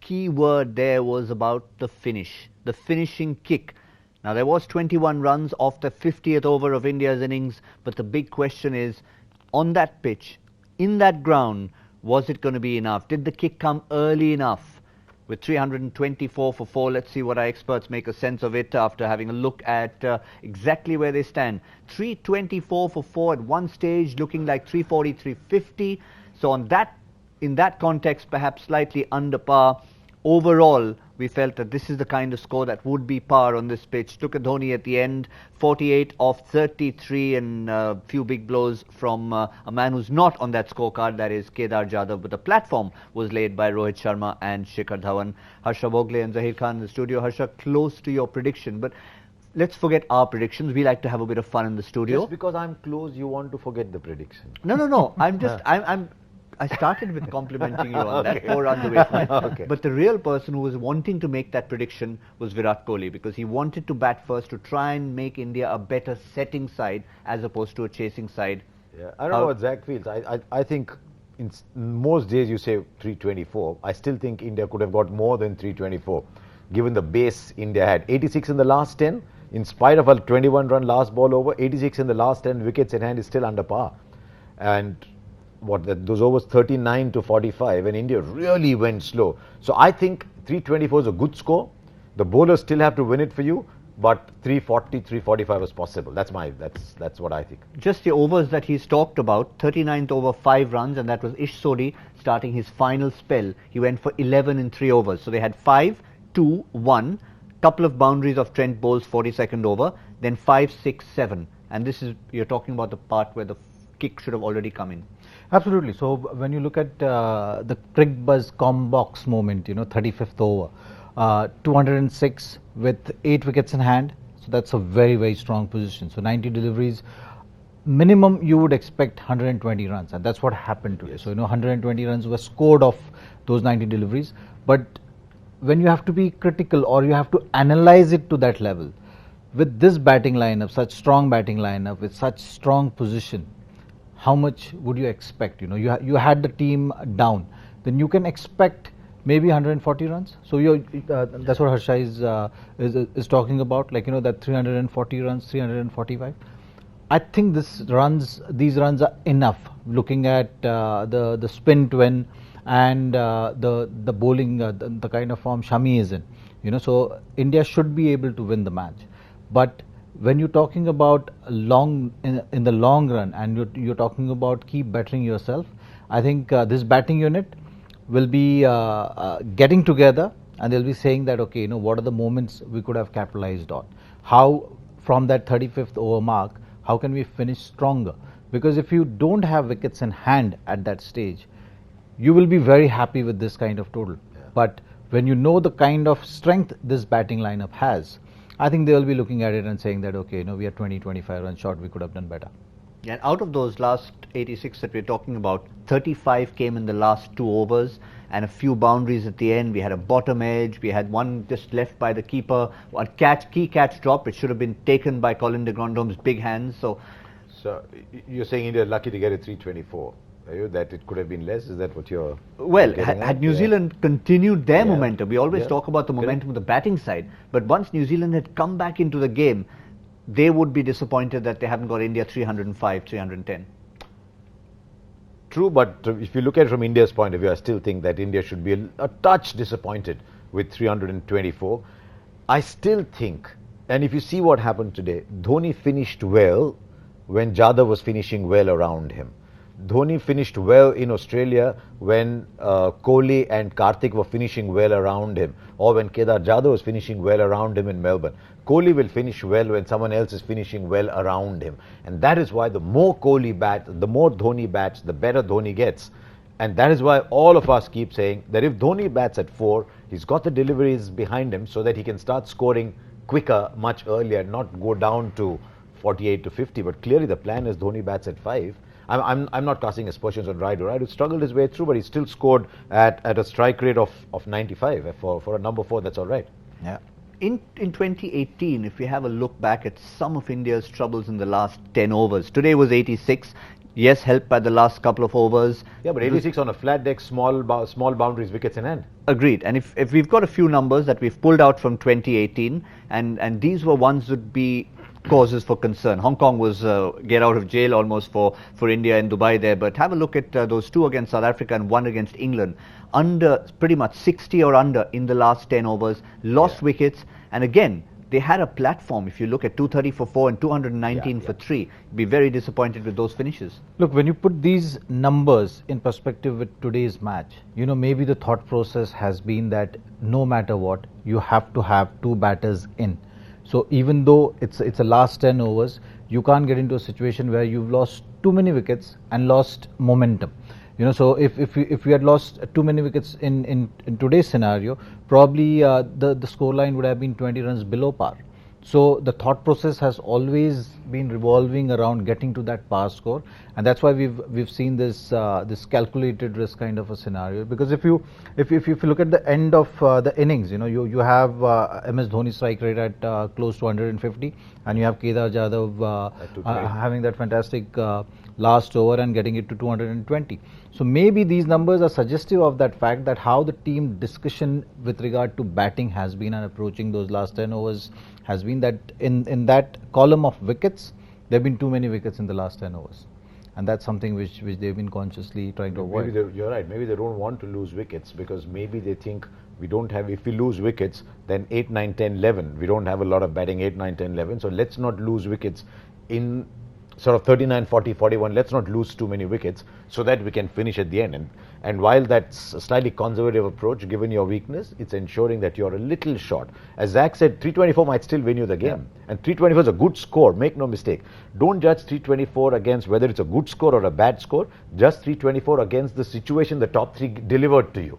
key word there was about the finish, the finishing kick. Now, there was 21 runs off the 50th over of India's innings, but the big question is, on that pitch, in that ground, was it going to be enough? Did the kick come early enough? With 324 for 4, let's see what our experts make a sense of it after having a look at exactly where they stand. 324 for 4 at one stage, looking like 340, 350. So on that, in that context, perhaps slightly under par. Overall, we felt that this is the kind of score that would be par on this pitch. Look at Dhoni at the end, 48 off 33, and a few big blows from a man who's not on that scorecard, that is Kedar Jadhav. But the platform was laid by Rohit Sharma and Shikhar Dhawan. Harsha, Bhogle and Zaheer Khan in the studio. Harsha, close to your prediction, but let's forget our predictions. We like to have a bit of fun in the studio. Just because I'm close, you want to forget the prediction. No. I started with complimenting you on that, 4 runs away from it. Okay. But the real person who was wanting to make that prediction was Virat Kohli, because he wanted to bat first to try and make India a better setting side as opposed to a chasing side. Yeah, I don't know what Zach feels. I think in most days you say 324. I still think India could have got more than 324, given the base India had. 86 in the last 10, in spite of a 21-run last ball over, 86 in the last 10 wickets in hand is still under par. And those overs 39 to 45, and India really went slow. So I think 324 is a good score. The bowlers still have to win it for you, but 340, 345 is possible. That's what I think. Just the overs that he's talked about, 39th over 5 runs, and that was Ish Sodhi starting his final spell. He went for 11 in 3 overs. So they had 5, 2, 1, couple of boundaries of Trent Boles 42nd over, then 5, 6, 7. And this is, you're talking about the part where the kick should have already come in. Absolutely. So when you look at the Cricbuzz Combox moment, 35th over, 206 with 8 wickets in hand. So that's a very, very strong position. So 90 deliveries, minimum you would expect 120 runs, and that's what happened today. So 120 runs were scored off those 90 deliveries. But when you have to be critical or you have to analyze it to that level, with this batting lineup, such strong batting lineup, with such strong position, how much would you expect? You had the team down, then you can expect maybe 140 runs. So that's what Harsha is talking about, that 340 runs, 345. I think these runs are enough. Looking at the spin twin and the bowling, the kind of form Shami is in, so India should be able to win the match, but when you're talking about in the long run, and you're talking about keep bettering yourself, I think this batting unit will be getting together, and they'll be saying that, okay, what are the moments we could have capitalized on? How, from that 35th over mark, how can we finish stronger? Because if you don't have wickets in hand at that stage, you will be very happy with this kind of total. Yeah. But when you know the kind of strength this batting lineup has, I think they will be looking at it and saying that, okay, we are 20, 25 runs short, we could have done better. And out of those last 86 that we're talking about, 35 came in the last 2 overs and a few boundaries at the end. We had a bottom edge, we had one just left by the keeper, a key catch drop, which should have been taken by Colin de Grandhomme's big hands. So you're saying India lucky to get a 324. That it could have been less? Is that what you're had New Zealand continued their momentum, we always talk about the momentum of the batting side, but once New Zealand had come back into the game, they would be disappointed that they haven't got India 305, 310. True, but if you look at it from India's point of view, I still think that India should be a touch disappointed with 324. I still think, and if you see what happened today, Dhoni finished well when Jadhav was finishing well around him. Dhoni finished well in Australia when Kohli and Karthik were finishing well around him, or when Kedar Jadhav was finishing well around him in Melbourne. Kohli will finish well when someone else is finishing well around him. And that is why the more Kohli bats, the more Dhoni bats, the better Dhoni gets. And that is why all of us keep saying that if Dhoni bats at 4, he's got the deliveries behind him so that he can start scoring quicker, much earlier, not go down to 48 to 50. But clearly the plan is Dhoni bats at 5. I'm not casting aspersions on Raidu. Raidu struggled his way through, but he still scored at a strike rate of 95. For a number 4, that's all right. Yeah. In 2018, if we have a look back at some of India's troubles in the last 10 overs, today was 86. Yes, helped by the last couple of overs. Yeah, but 86 on a flat deck, small boundaries, wickets in hand. Agreed. And if we've got a few numbers that we've pulled out from 2018, and these were ones that would be causes for concern. Hong Kong was get out of jail almost for India in Dubai there, but have a look at those two against South Africa and one against England. Under pretty much 60 or under in the last 10 overs, lost wickets, and again, they had a platform. If you look at 230 for 4 and 219 for 3, you'd be very disappointed with those finishes. Look, when you put these numbers in perspective with today's match, you know, maybe the thought process has been that no matter what, you have to have two batters in. So even though it's a last 10 overs, you can't get into a situation where you've lost too many wickets and lost momentum. You know, so if we had lost too many wickets in today's scenario, probably the scoreline would have been 20 runs below par. So the thought process has always been revolving around getting to that par score, and that's why we've seen this this calculated risk kind of a scenario. Because if you look at the end of the innings, you know, you have MS Dhoni strike rate at close to 150, and you have Kedar Jadhav having that fantastic last over and getting it to 220. So maybe these numbers are suggestive of that fact that how the team discussion with regard to batting has been and approaching those last 10 overs has been that in that column of wickets, there have been too many wickets in the last 10 overs. And that's something which they've been consciously trying to avoid. Maybe you're right. Maybe they don't want to lose wickets because maybe they think we don't have, if we lose wickets, then 8, 9, 10, 11. We don't have a lot of batting 8, 9, 10, 11. So let's not lose wickets in sort of 39, 40, 41. Let's not lose too many wickets so that we can finish at the end. And while that's a slightly conservative approach, given your weakness, it's ensuring that you're a little short. As Zach said, 324 might still win you the game. Yeah. And 324 is a good score, make no mistake. Don't judge 324 against whether it's a good score or a bad score. Just 324 against the situation the top three delivered to you.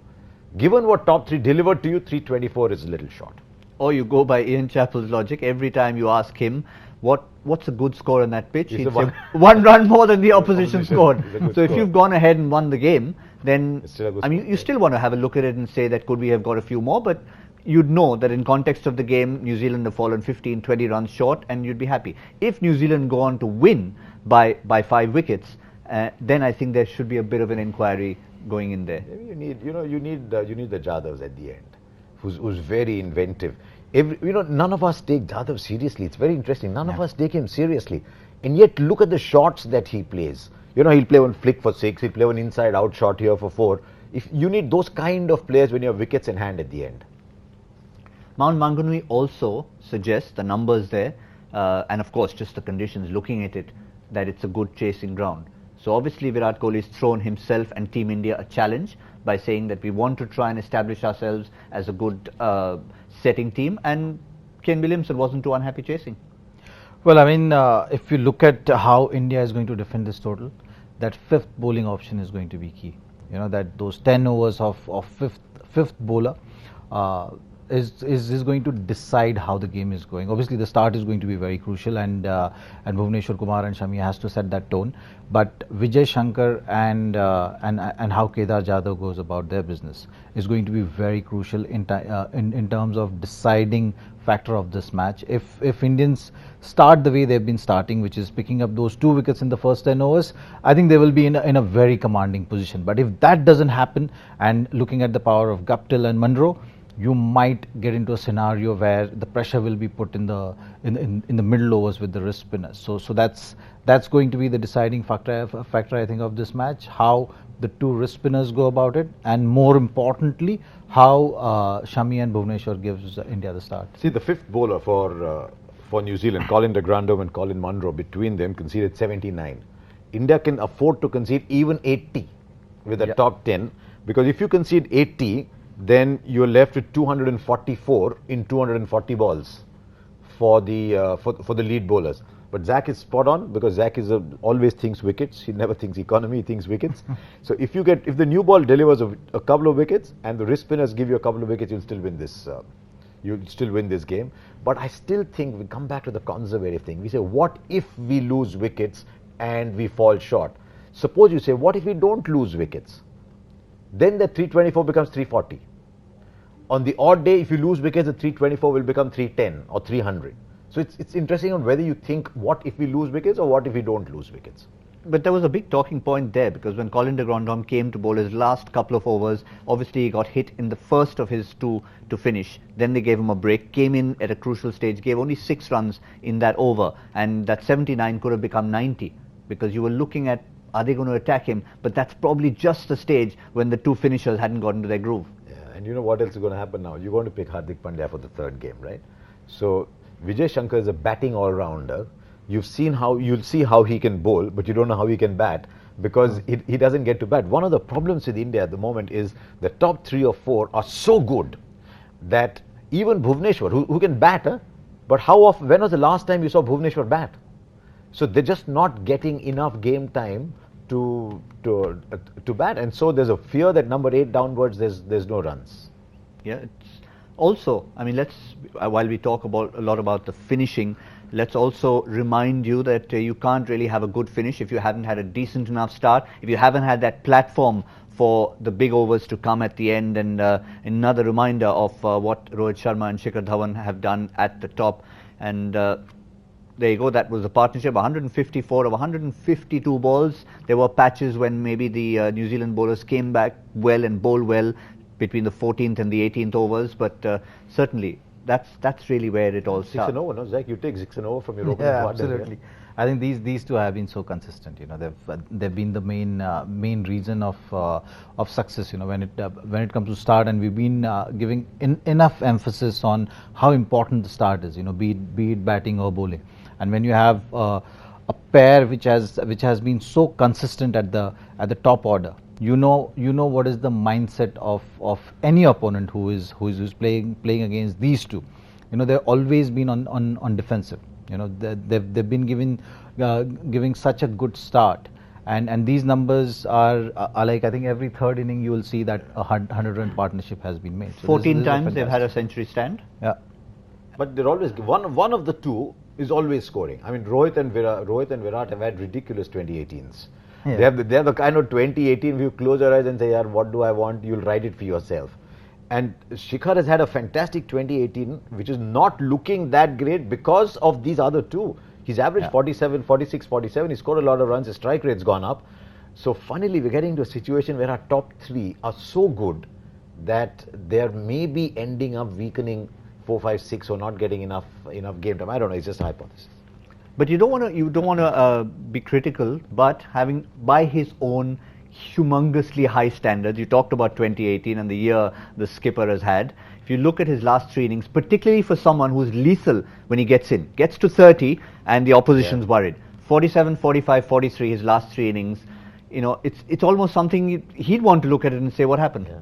Given what top three delivered to you, 324 is a little short. Or you go by Ian Chappell's logic. Every time you ask him, what's a good score on that pitch? He'd say one run more than the opposition scored. So if you've gone ahead and won the game, then I mean, you still want to have a look at it and say that could we have got a few more, but you'd know that in context of the game, New Zealand have fallen 15, 20 runs short, and you'd be happy. If New Zealand go on to win by 5 wickets, then I think there should be a bit of an inquiry going in there. Maybe you need the Jadhavs at the end, who's very inventive. None of us take Jadhav seriously. It's very interesting. None of us take him seriously. And yet, look at the shots that he plays. You know, he'll play one flick for 6, he'll play one inside-out shot here for 4. If you need those kind of players when you have wickets in hand at the end. Mount Maunganui also suggests the numbers there, and of course, just the conditions, looking at it, that it's a good chasing ground. So obviously, Virat Kohli's thrown himself and Team India a challenge by saying that we want to try and establish ourselves as a good setting team, and Kane Williamson wasn't too unhappy chasing. Well, I mean, if you look at how India is going to defend this total, that 5th bowling option is going to be key. You know, that those 10 overs of fifth bowler is going to decide how the game is going. Obviously, the start is going to be very crucial, and Bhuvneshwar Kumar and Shami has to set that tone. But Vijay Shankar and how Kedar Jadhav goes about their business is going to be very crucial in terms of deciding factor of this match. If Indians start the way they've been starting, which is picking up those 2 wickets in the first 10 overs, I think they will be in a very commanding position. But if that doesn't happen, and looking at the power of Guptill and Munro, you might get into a scenario where the pressure will be put in the middle overs with the wrist spinners. So that's going to be the deciding factor I think of this match. How the 2 wrist spinners go about it, and more importantly, how Shami and Bhuvneshwar gives India the start. See, the 5th bowler for New Zealand, Colin de Grandhomme and Colin Munro, between them conceded 79. India can afford to concede even 80 with the top 10, because if you concede 80, then you're left with 244 in 240 balls for the lead bowlers. But Zach is spot on, because Zach always thinks wickets. He never thinks economy, he thinks wickets. So if the new ball delivers a couple of wickets and the wrist spinners give you a couple of wickets, you'll still win this. You'll still win this game. But I still think we come back to the conservative thing. We say, what if we lose wickets and we fall short? Suppose you say, what if we don't lose wickets? Then the 324 becomes 340. On the odd day, if you lose wickets, the 324 will become 310 or 300. So it's interesting on whether you think, what if we lose wickets or what if we don't lose wickets? But there was a big talking point there, because when Colin de Grandhomme came to bowl his last couple of overs, obviously he got hit in the first of his two to finish. Then they gave him a break, came in at a crucial stage, gave only 6 runs in that over, and that 79 could have become 90, because you were looking at, are they going to attack him? But that's probably just the stage when the two finishers hadn't got into their groove. Yeah, and you know what else is going to happen now? You're going to pick Hardik Pandya for the third game, right? So Vijay Shankar is a batting all-rounder. You'll see how he can bowl, but you don't know how he can bat, because he doesn't get to bat. One of the problems with India at the moment is the top 3 or 4 are so good that even Bhuvneshwar, who can bat, but how often, when was the last time you saw Bhuvneshwar bat? So they're just not getting enough game time to bat, and so there's a fear that number 8 downwards there's no runs. Yeah. It's also, I mean, let's while we talk about a lot about the finishing, let's also remind you that you can't really have a good finish if you haven't had a decent enough start, if you haven't had that platform for the big overs to come at the end. And another reminder of what Rohit Sharma and Shikhar Dhawan have done at the top. And there you go, that was a partnership, 154 of 152 balls. There were patches when maybe the New Zealand bowlers came back well and bowled well between the 14th and the 18th overs, but certainly that's really where it all starts. 6 and over, no, Zach? You take 6 and over from your opening Yeah, partner, absolutely. I think these two have been so consistent. You know, they've been the main reason of success. You know, when it comes to start, and we've been giving enough emphasis on how important the start is. You know, be it batting or bowling, and when you have a pair which has been so consistent at the top order, you know what is the mindset of any opponent who is playing against these two. You know, they've always been on defensive. You know, they've been giving such a good start, and these numbers are like, I think every third inning you will see that a 100-run partnership has been made. So 14 times they've had a century stand. Yeah, but they're always one of the two is always scoring. I mean, Rohit and Virat have had ridiculous 2018s. Yeah. They have the kind of 2018 where you close your eyes and say, "Yeah, what do I want?" You'll write it for yourself. And Shikhar has had a fantastic 2018, which is not looking that great because of these other two. He's averaged 47, 46, 47. He scored a lot of runs. His strike rate's gone up. So finally, we're getting to a situation where our top 3 are so good that they're maybe ending up weakening 4, 5, 6, or not getting enough game time. I don't know. It's just a hypothesis. But you don't want to be critical, but having by his own humongously high standards, you talked about 2018 and the year the skipper has had. If you look at his last 3 innings, particularly for someone who's lethal when he gets to 30 and the opposition's worried. 47, 45, 43, his last 3 innings. You know, it's almost something he'd want to look at it and say, what happened? Yeah.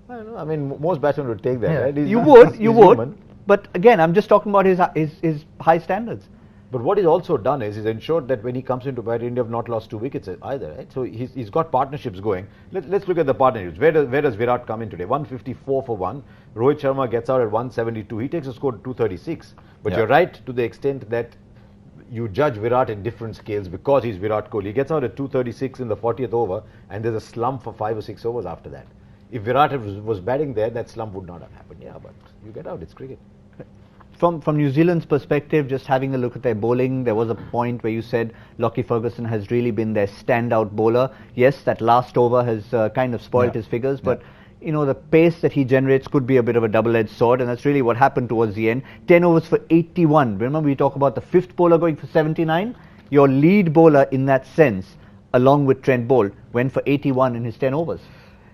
I don't know. I mean, most batsmen would take that. Yeah. Right? You would. Human. But again, I'm just talking about his high standards. But what he's also done is he's ensured that when he comes into bat, India have not lost 2 wickets either, right? So he's got partnerships going. Let's look at the partnerships. Where does Virat come in today? 154 for 1. Rohit Sharma gets out at 172. He takes a score 236. But you're right to the extent that you judge Virat in different scales because he's Virat Kohli. He gets out at 236 in the 40th over, and there's a slump for 5 or 6 overs after that. If Virat was batting there, that slump would not have happened. Yeah, but you get out. It's cricket. From New Zealand's perspective, just having a look at their bowling, there was a point where you said Lockie Ferguson has really been their standout bowler. Yes, that last over has kind of spoiled his figures, but you know, the pace that he generates could be a bit of a double-edged sword, and that's really what happened towards the end. 10 overs for 81. Remember, we talk about the 5th bowler going for 79? Your lead bowler in that sense, along with Trent Boult, went for 81 in his 10 overs.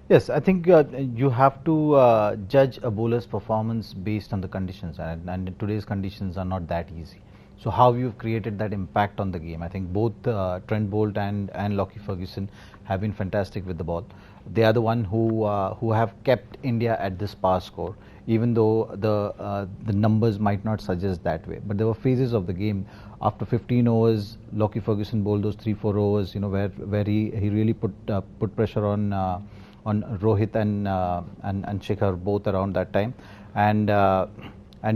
Yes, I think you have to judge a bowler's performance based on the conditions, and today's conditions are not that easy. So how you've created that impact on the game, I think both Trent Boult and Lockie Ferguson have been fantastic with the ball. They are the one who have kept India at this power score, even though the numbers might not suggest that way. But there were phases of the game after 15 overs, Lockie Ferguson bowled those 3-4 overs, you know, where he really put pressure on Rohit and Shikhar both around that time, and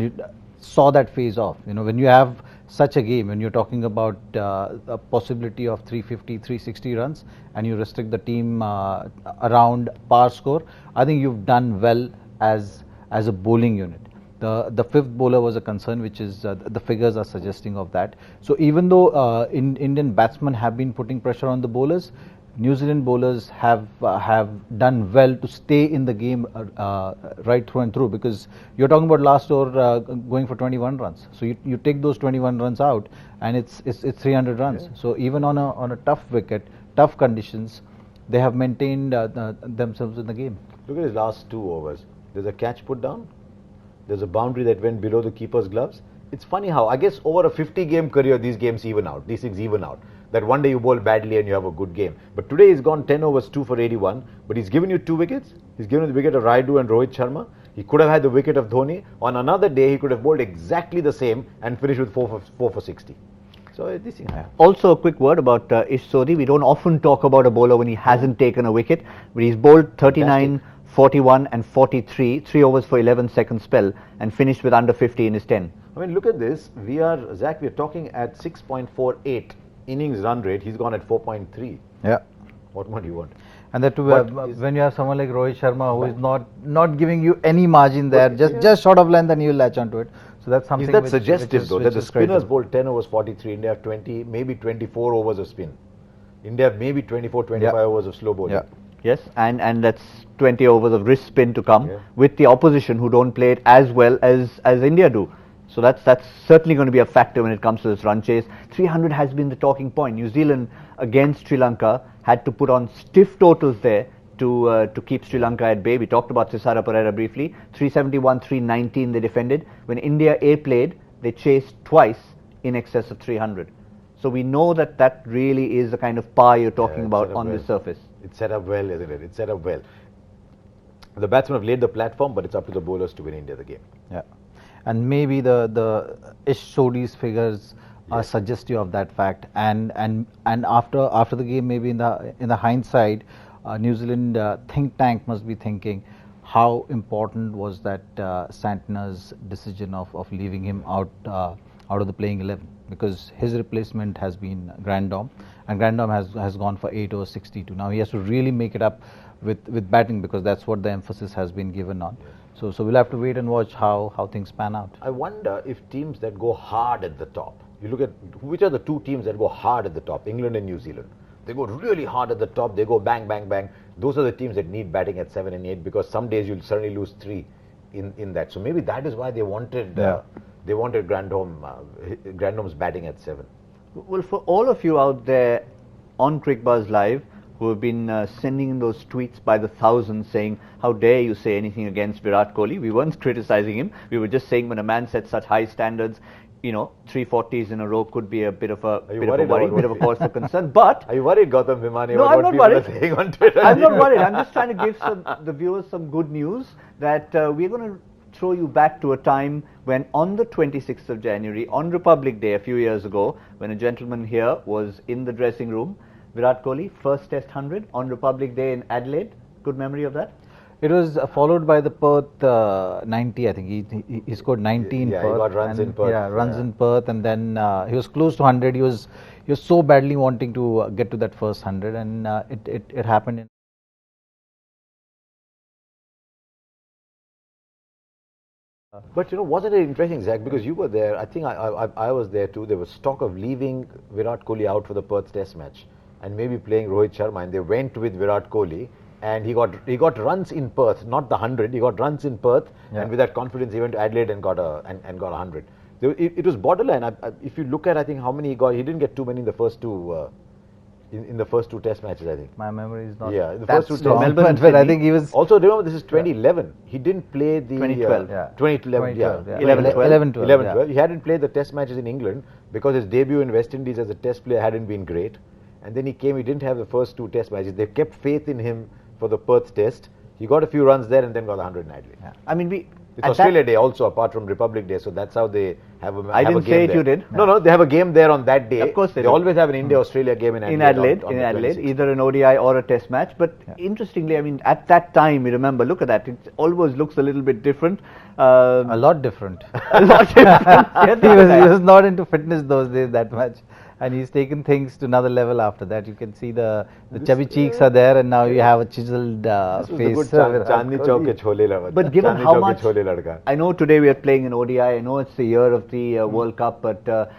you saw that phase off. You know, when you have such a game, when you're talking about a possibility of 350, 360 runs, and you restrict the team around par score, I think you've done well as a bowling unit. The fifth bowler was a concern, which is the figures are suggesting of that. So even though Indian batsmen have been putting pressure on the bowlers, New Zealand bowlers have done well to stay in the game right through and through, because you're talking about last over going for 21 runs. So you take those 21 runs out and it's 300 runs. Yeah. So even on a tough wicket, tough conditions, they have maintained themselves in the game. Look at his last 2 overs. There's a catch put down. There's a boundary that went below the keeper's gloves. It's funny how, I guess, over a 50-game career, these games even out. These things even out. That one day you bowl badly and you have a good game. But today he's gone 10 overs, 2 for 81. But he's given you 2 wickets. He's given you the wicket of Raidu and Rohit Sharma. He could have had the wicket of Dhoni. On another day, he could have bowled exactly the same and finished with 4 for 60. So this thing. Also, a quick word about Ish Sodhi. We don't often talk about a bowler when he hasn't taken a wicket, but he's bowled 39, 41 and 43, 3 overs for 11-second spell, and finished with under 50 in his 10. I mean, look at this. Zach, we're talking at 6.48 innings run rate. He's gone at 4.3. Yeah. What more do you want? And that too, when you have someone like Rohit Sharma who is not giving you any margin there, just short of length, and you latch onto it. So that's something. Is that suggestive though? That the spinners great. bowled 10 overs 43. India have 20, maybe 24 overs of spin. India have maybe 24, 25 overs of slow bowling. Yeah. Yes, and that's 20 overs of wrist spin to come with the opposition who don't play it as well as India do. So that's certainly going to be a factor when it comes to this run chase. 300 has been the talking point. New Zealand against Sri Lanka had to put on stiff totals there to keep Sri Lanka at bay. We talked about Thisara Pereira briefly. 371, 319 they defended. When India A played, they chased twice in excess of 300. So we know that really is the kind of par you're talking about on the surface. It's set up well, isn't it? It's set up well. The batsmen have laid the platform, but it's up to the bowlers to win India the game. Yeah. And maybe the Ish Sodhi's figures are suggestive of that fact. And after the game, maybe in the hindsight, New Zealand think tank must be thinking how important was that Santner's decision of leaving him out of the playing 11, because his replacement has been Grandom, and Grandom has gone for 8 over 62. Now he has to really make it up with batting, because that's what the emphasis has been given on. So we'll have to wait and watch how things pan out. I wonder if teams that go hard at the top, you look at which are the 2 teams that go hard at the top, England and New Zealand. They go really hard at the top, they go bang, bang, bang. Those are the teams that need batting at 7 and 8, because some days you'll certainly lose 3 in that. So maybe that is why they wanted Grandom's batting at 7. Well, for all of you out there on Cricbuzz Live who have been sending in those tweets by the thousands saying, how dare you say anything against Virat Kohli? We weren't criticizing him. We were just saying when a man sets such high standards, 340s in a row could be a bit of a worry, bit of a cause for concern. But are you worried, Gautam Bhimani, no, about I'm what not people worried. are saying on Twitter? I'm not worried. I'm just trying to give the viewers some good news that we're going to throw you back to a time when on the 26th of January, on Republic Day a few years ago, when a gentleman here was in the dressing room, Virat Kohli, first Test 100 on Republic Day in Adelaide. Good memory of that? It was followed by the Perth 90, I think. He scored 90 in Perth. He got runs in Perth. Yeah, runs in Perth, and then he was close to 100. He was so badly wanting to get to that first 100, and it happened. But wasn't it interesting, Zach, because you were there, I think I was there too. There was talk of leaving Virat Kohli out for the Perth Test match and maybe playing Rohit Sharma, and they went with Virat Kohli, and he got runs in Perth, not the 100. He got runs in Perth, and with that confidence he went to Adelaide and got a 100. It was borderline. If you look at, I think how many he got, he didn't get too many in the first two. In the first 2 Test matches, I think. My memory is not. Yeah, the first 2 Test Melbourne, but I think he was. Also, remember, this is 2011. He didn't play the 2012. 2011. Yeah. 11, 12. He hadn't played the Test matches in England because his debut in West Indies as a Test player hadn't been great. And then he came. He didn't have the first 2 Test matches. They kept faith in him for the Perth Test. He got a few runs there and then got 100 in Adelaide. Yeah. I mean, it's Australia Day also, apart from Republic Day, so that's how they have a I didn't say it, there. you did. No, they have a game there on that day. Of course they always have an India-Australia game in Adelaide. In Adelaide, either an ODI or a Test match. But interestingly, I mean, at that time, you remember, look at that. It always looks a little bit different. A lot different. A lot different. He was not into fitness those days that much. and he's taken things to another level after that. You can see the chubby cheeks are there, and now you have a chiseled This was face. the good Chandni Chowk ke chole ladka. But given Chandni how Chowk much, ke chole ladka. I know today we are playing in ODI, I know it's the year of the World Cup, but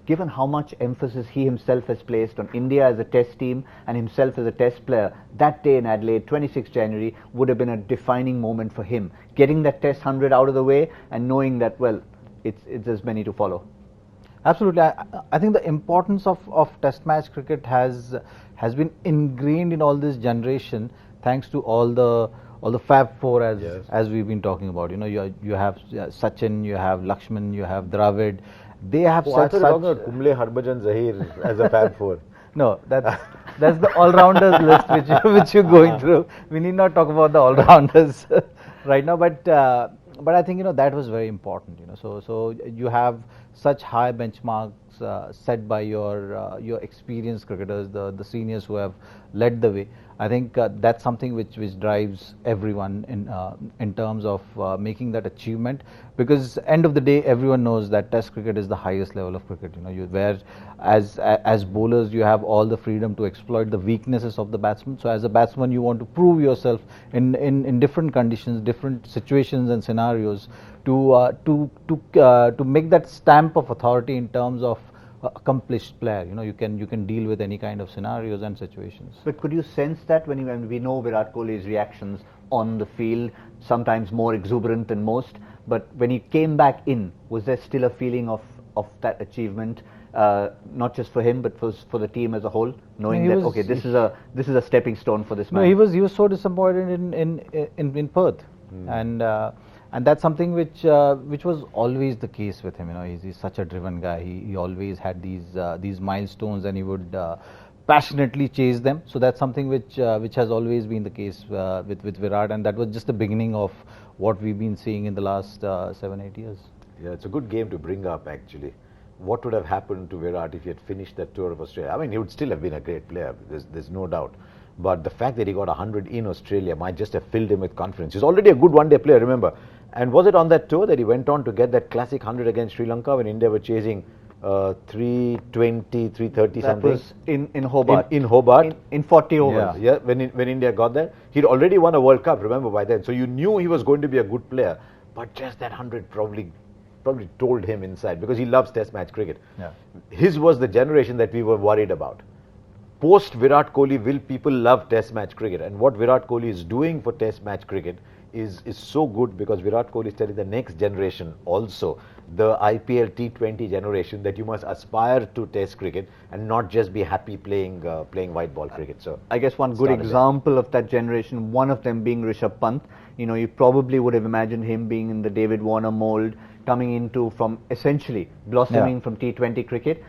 given how much emphasis he himself has placed on India as a test team and himself as a test player, that day in Adelaide, 26 January, would have been a defining moment for him. Getting that test 100 out of the way and knowing that, well, it's as many to follow. Absolutely. I think the importance of test match cricket has been ingrained in all this generation, thanks to all the Fab Four as we've been talking about. You know, you have Sachin, you have Lakshman, you have Dravid. They have I such. thought you were talking about Kumble, Harbhajan, Zaheer as a Fab Four. No, that's the all-rounders list which you're going through. We need not talk about the all-rounders right now, but I think that was very important. So you have such high benchmarks set by your experienced cricketers, the seniors who have led the way. I think that's something which drives everyone in terms of making that achievement, because end of the day everyone knows that Test cricket is the highest level of cricket. Where as bowlers you have all the freedom to exploit the weaknesses of the batsman. So as a batsman you want to prove yourself in different conditions, different situations and scenarios to make that stamp of authority in terms of accomplished player. You can deal with any kind of scenarios and situations. But could you sense that when we know Virat Kohli's reactions on the field, sometimes more exuberant than most, but when he came back in, was there still a feeling of that achievement, not just for him but for the team as a whole, knowing that okay, this is a stepping stone for this man? No, he was so disappointed in Perth, and that's something which was always the case with him. He's such a driven guy. He always had these milestones, and he would passionately chase them. So that's something which has always been the case with Virat, and that was just the beginning of what we've been seeing in the last 7-8 years. Yeah, it's a good game to bring up actually. What would have happened to Virat if he had finished that tour of Australia? I mean, he would still have been a great player. There's no doubt. But the fact that he got 100 in Australia might just have filled him with confidence. He's already a good one-day player, remember. And was it on that tour that he went on to get that classic 100 against Sri Lanka when India were chasing 320, 330 that something? was in Hobart. In Hobart. In 40 overs. Yeah, when India got there. He'd already won a World Cup, remember, by then. So you knew he was going to be a good player. But just that 100 probably told him inside, because he loves Test match cricket. Yeah. His was the generation that we were worried about. Post Virat Kohli, will people love Test match cricket? And what Virat Kohli is doing for Test match cricket is so good, because Virat Kohli is telling the next generation also, the IPL T20 generation, that you must aspire to Test cricket and not just be happy playing white ball cricket. So I guess one good example of that generation, one of them being Rishabh Pant. You probably would have imagined him being in the David Warner mold, coming into from essentially blossoming from T20 cricket.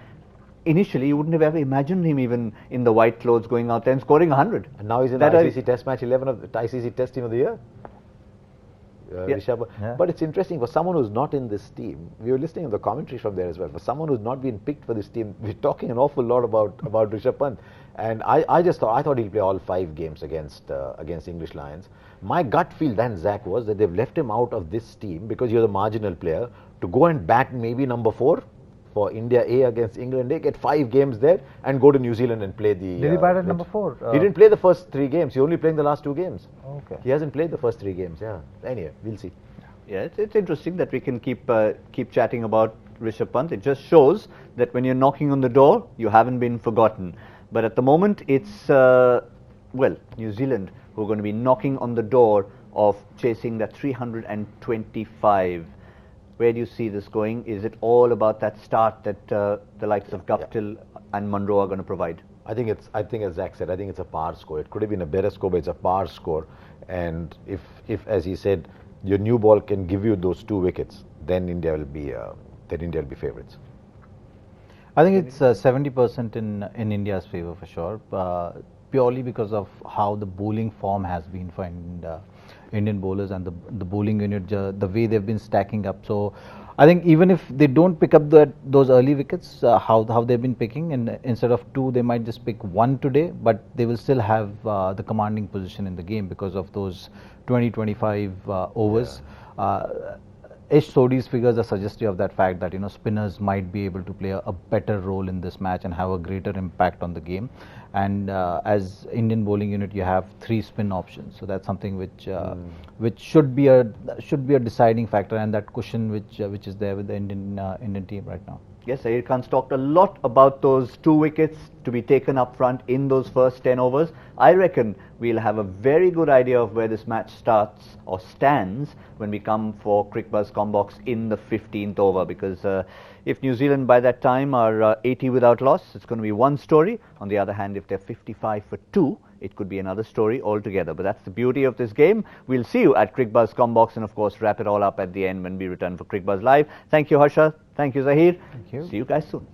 Initially, you wouldn't have ever imagined him even in the white clothes going out there and scoring 100. And now he's in the ICC Test match 11 of the ICC Test Team of the Year. Rishabh. Yeah. But it's interesting, for someone who's not in this team, we were listening to the commentary from there as well, for someone who's not been picked for this team, we're talking an awful lot about Rishabh Pant. And I thought he'll play all 5 games against English Lions. My gut feel then, Zach, was that they've left him out of this team because you're the marginal player to go and bat maybe number 4 for India A against England A, get 5 games there and go to New Zealand and play the... Did he bat at number 4? He didn't play the first 3 games. He only played the last 2 games. Okay. He hasn't played the first 3 games, yeah. Anyway, we'll see. Yeah, it's interesting that we can keep chatting about Rishabh Pant. It just shows that when you're knocking on the door, you haven't been forgotten. But at the moment, it's, New Zealand who are going to be knocking on the door of chasing that 325. Where do you see this going? Is it all about that start that the likes of Guptill and Munro are going to provide? I think as Zach said, I think it's a par score. It could have been a better score, but it's a par score. And if as he said, your new ball can give you those 2 wickets, then India will be favourites. I think it's 70% in India's favour for sure, purely because of how the bowling form has been for Indian bowlers and the bowling unit, the way they've been stacking up. So I think even if they don't pick up those early wickets, how they've been picking, and instead of 2 they might just pick 1 today, but they will still have the commanding position in the game because of those 20-25 overs. Ish Sodhi's figures are suggestive of that fact that spinners might be able to play a better role in this match and have a greater impact on the game. And as Indian bowling unit, you have 3 spin options, so that's something which should be a deciding factor, and that cushion which is there with the Indian team right now. Yes, Zaheer Khan's talked a lot about those 2 wickets to be taken up front in those first 10 overs. I reckon we'll have a very good idea of where this match starts or stands when we come for Cricbuzz Combox in the 15th over, because if New Zealand by that time are 80 without loss, it's going to be one story. On the other hand, if they're 55 for 2, it could be another story altogether. But that's the beauty of this game. We'll see you at Cricbuzz Combox and, of course, wrap it all up at the end when we return for Cricbuzz Live. Thank you, Harsha. Thank you, Zaheer. Thank you. See you guys soon.